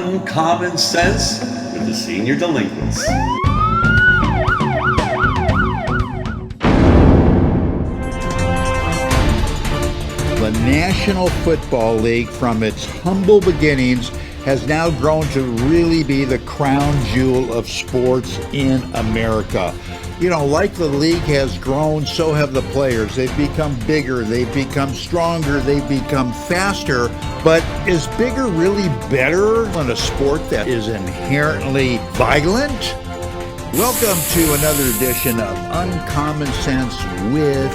Uncommon Sense with the Senior Delinquents. The National Football League, from its humble beginnings, has now grown to really be the crown jewel of sports in America. You know, like the league has grown, so have the players. They've become bigger, they've become stronger, they've become faster. But is bigger really better than a sport that is inherently violent? Welcome to another edition of Uncommon Sense with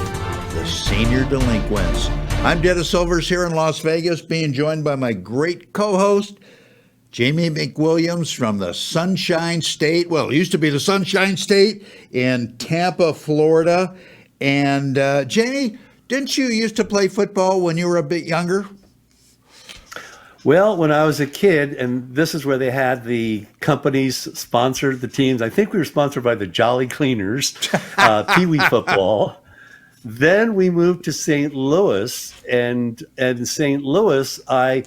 the Senior Delinquents. I'm Dennis Silvers here in Las Vegas, being joined by my great co-host, Jamie McWilliams from the Sunshine State. Well, it used to be the Sunshine State in Tampa, Florida. And Jamie, didn't you used to play football when you were a bit younger? Well, when I was a kid, and this is where they had the companies sponsor the teams. I think we were sponsored by the Jolly Cleaners, Pee Wee football. Then we moved to St. Louis, and in St. Louis, I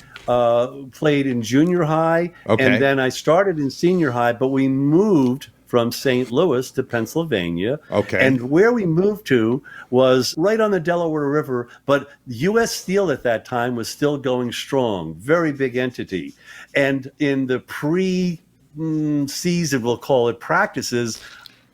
played in junior high, and then I started in senior high, but we moved from St. Louis to Pennsylvania. And where we moved to was right on the Delaware River, but U.S. Steel at that time was still going strong, very big entity. And in the pre-season, we'll call it, practices,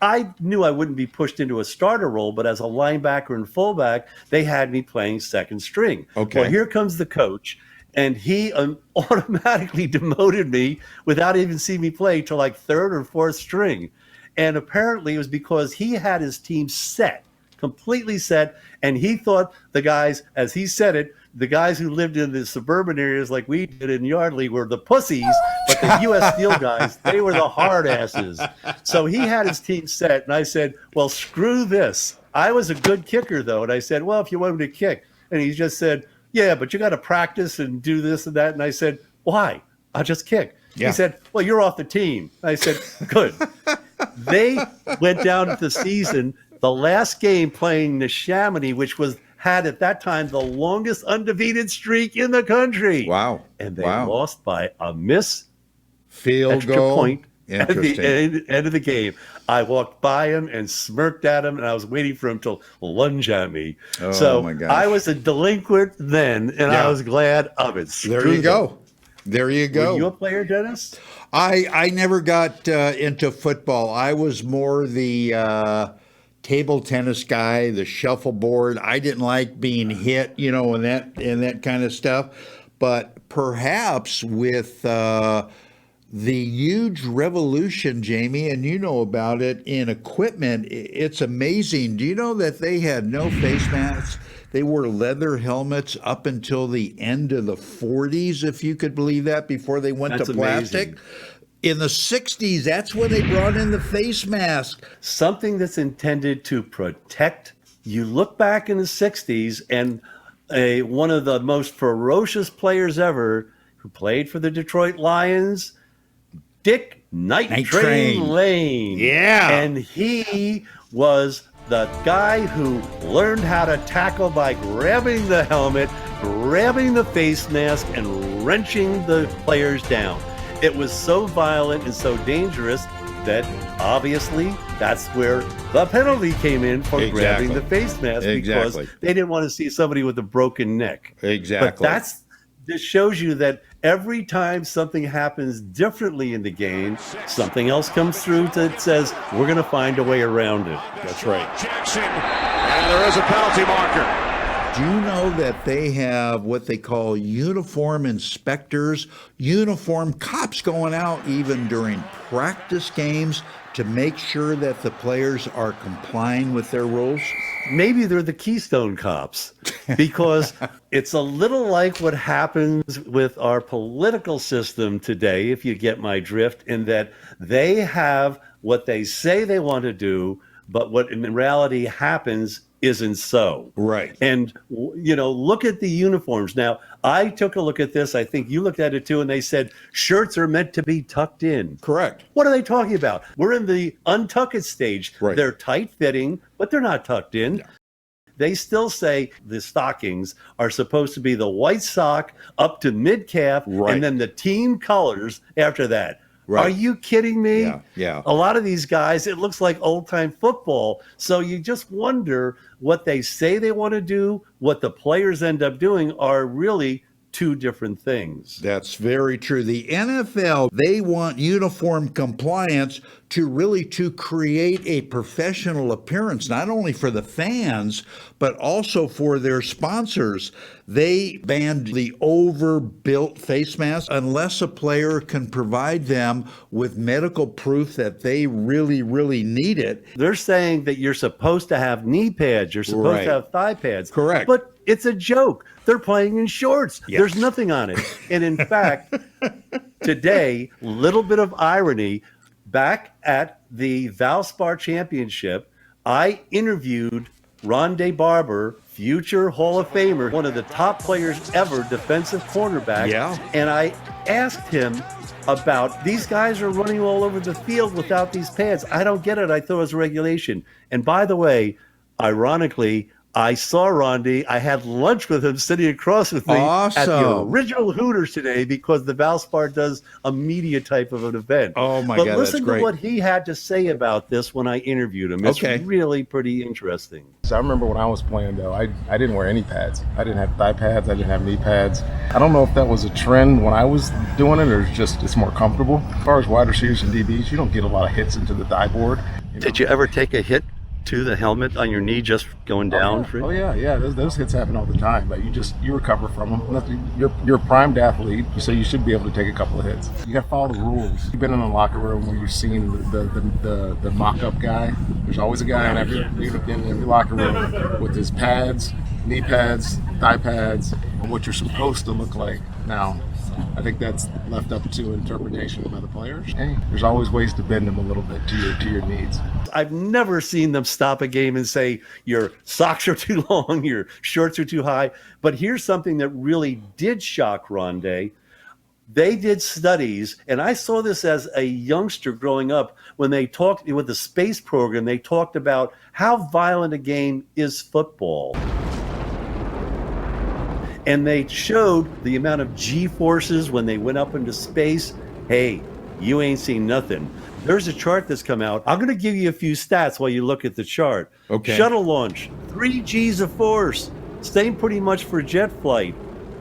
I knew I wouldn't be pushed into a starter role, but as a linebacker and fullback, they had me playing second string. Well, here comes the coach, and he automatically demoted me without even seeing me play to like third or fourth string. And apparently it was because he had his team set, completely set, and he thought the guys, as he said it, the guys who lived in the suburban areas like we did in Yardley were the pussies, but the U.S. Steel guys, they were the hard asses. So he had his team set, and I said, well, screw this. I was a good kicker, though, and I said, well, if you want me to kick. And he just said, yeah, but you got to practice and do this and that. And I said, why? I'll just kick. Yeah. He said, well, you're off the team. I said, good. They went down to the season, the last game playing Neshaminy, which had at that time the longest undefeated streak in the country. Wow. And they lost by a missed field extra goal point at the end of the game. I walked by him and smirked at him, and I was waiting for him to lunge at me. Oh, so my gosh. I was a delinquent then, and I was glad of it. There you go. There you go. Were you a player, Dennis? I never got into football. I was more the table tennis guy, the shuffleboard. I didn't like being hit, you know, and that kind of stuff. But perhaps with the huge revolution, Jamie, and you know about it, in equipment, it's amazing. Do you know that they had no face masks? They wore leather helmets up until the end of the 40s, if you could believe that, before they went to plastic. Amazing. In the 60s, that's when they brought in the face mask. Something that's intended to protect. You look back in the 60s, and one of the most ferocious players ever who played for the Detroit Lions, Dick Night Train Lane. Yeah. And he was the guy who learned how to tackle by grabbing the helmet, grabbing the face mask, and wrenching the players down. It was so violent and so dangerous that obviously that's where the penalty came in for grabbing the face mask, because they didn't want to see somebody with a broken neck. Exactly. But this shows you that every time something happens differently in the game, something else comes through that says we're going to find a way around it. That's right. Jackson, and there is a penalty marker. Do you know that they have what they call uniform inspectors, uniform cops going out even during practice games to make sure that the players are complying with their rules? Maybe they're the Keystone Cops, because it's a little like what happens with our political system today, if you get my drift, in that they have what they say they want to do, but what in reality happens isn't so. Right. And, you know, look at the uniforms. Now, I took a look at this. I think you looked at it too, and they said shirts are meant to be tucked in. Correct. What are they talking about? We're in the untuck it stage. Right. They're tight fitting, but they're not tucked in. Yeah. they still say the stockings are supposed to be the white sock up to mid-calf, and then the team colors after that. Right. Are you kidding me? Yeah, yeah. A lot of these guys, it looks like old-time football. So you just wonder what they say they want to do, what the players end up doing are really two different things. That's very true. The NFL, they want uniform compliance to create a professional appearance, not only for the fans, but also for their sponsors. They banned the overbuilt face mask unless a player can provide them with medical proof that they really, really need it. They're saying that you're supposed to have knee pads, you're supposed to have thigh pads. Correct. But it's a joke. They're playing in shorts. Yes. There's nothing on it. And in fact, today, little bit of irony, back at the Valspar Championship, I interviewed Rondé Barber, future Hall of Famer, one of the top players ever, defensive cornerback. Yeah. And I asked him about, these guys are running all over the field without these pads. I don't get it. I thought it was regulation. And by the way, ironically, I saw Rondé. I had lunch with him sitting across with me at the original Hooters today because the Valspar does a media type of an event. Oh, my God, that's listen great. to what he had to say about this when I interviewed him. It's really pretty interesting. So I remember when I was playing, though, I didn't wear any pads. I didn't have thigh pads. I didn't have knee pads. I don't know if that was a trend when I was doing it or it's more comfortable. As far as wide receivers and DBs, you don't get a lot of hits into the thigh board. Did you ever take a hit to the helmet on your knee just going down? Yeah. Those hits happen all the time, but you recover from them. You're a primed athlete, so you should be able to take a couple of hits. You got to follow the rules. You've been in a locker room where you've seen the mock-up guy. There's always a guy in every locker room with his pads, knee pads, thigh pads, and what you're supposed to look like. Now, I think that's left up to interpretation by the players. Hey, there's always ways to bend them a little bit to your needs. I've never seen them stop a game and say your socks are too long, your shorts are too high. But here's something that really did shock Rondé. They did studies, and I saw this as a youngster growing up when they talked with the space program. They talked about how violent a game is football. And they showed the amount of G-forces when they went up into space. Hey, you ain't seen nothing. There's a chart that's come out. I'm going to give you a few stats while you look at the chart. Okay. Shuttle launch, 3 Gs of force. Same pretty much for jet flight.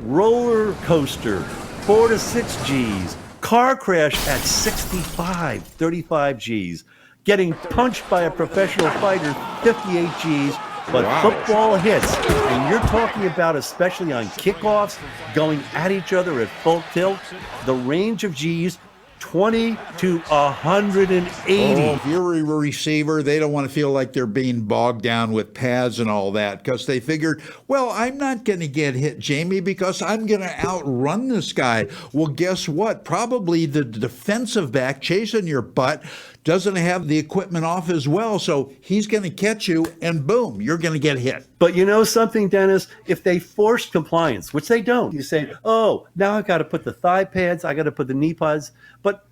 Roller coaster, 4 to 6 Gs. Car crash at 35 Gs. Getting punched by a professional fighter, 58 Gs. But football hits, and you're talking about, especially on kickoffs, going at each other at full tilt, the range of Gs, 20 to 180. If you're a receiver, they don't want to feel like they're being bogged down with pads and all that because they figured, well, I'm not going to get hit, Jamie, because I'm going to outrun this guy. Well, guess what? Probably the defensive back chasing your butt doesn't have the equipment off as well, so he's going to catch you, and boom, you're going to get hit. But you know something, Dennis? If they force compliance, which they don't, you say, oh, now I've got to put the thigh pads, I got to put the knee pads, but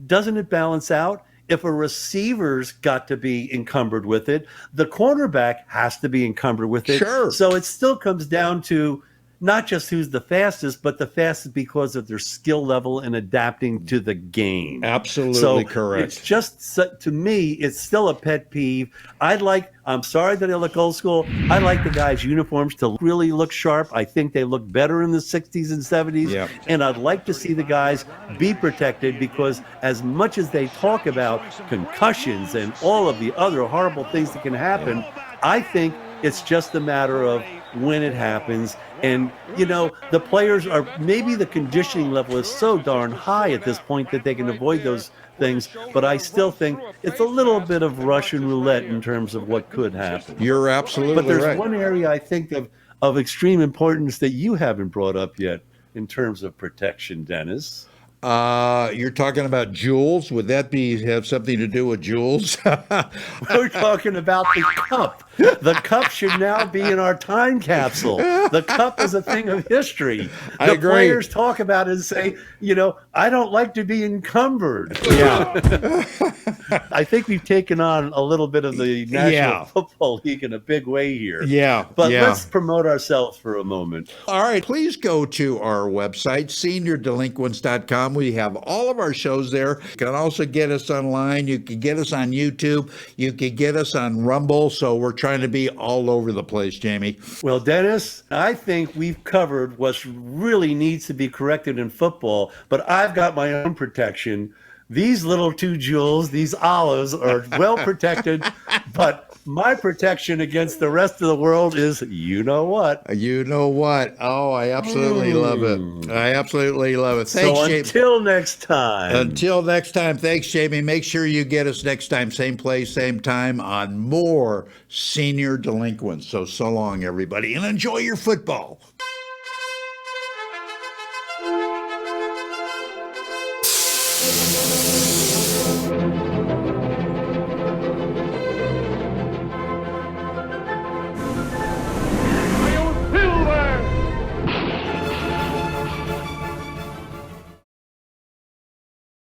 doesn't it balance out? If a receiver's got to be encumbered with it, the cornerback has to be encumbered with it. Sure. So it still comes down to not just who's the fastest, but the fastest because of their skill level and adapting to the game. Absolutely correct. It's just, to me, it's still a pet peeve. I'm sorry that I look old school. I like the guys' uniforms to really look sharp. I think they look better in the 60s and 70s. Yeah. And I'd like to see the guys be protected because as much as they talk about concussions and all of the other horrible things that can happen, I think it's just a matter of when it happens. And, you know, the players are, maybe the conditioning level is so darn high at this point that they can avoid those things. But I still think it's a little bit of Russian roulette in terms of what could happen. You're absolutely right. But there's one area I think of extreme importance that you haven't brought up yet in terms of protection, Dennis. You're talking about jewels. Would that have something to do with jewels? We're talking about the cup. The cup should now be in our time capsule. The cup is a thing of history. I The agree. players talk about it and say, I don't like to be encumbered. Yeah. I think we've taken on a little bit of the National Yeah. Football League in a big way here. Yeah. But yeah. let's promote ourselves for a moment. All right, please go to our website, seniordelinquents.com. We have all of our shows there. You can also get us online. You can get us on YouTube. You can get us on Rumble. So we're trying to be all over the place, Jamie. Well, Dennis, I think we've covered what really needs to be corrected in football, but I've got my own protection. These little two jewels, these olives, are well protected, but my protection against the rest of the world is you know what. You know what? Oh, I absolutely love it. I absolutely love it. Thanks, So Jamie. until next time. Until next time, thanks, Jamie. Make sure you get us next time, same place, same time, on more Senior Delinquents. So long, everybody, and enjoy your football.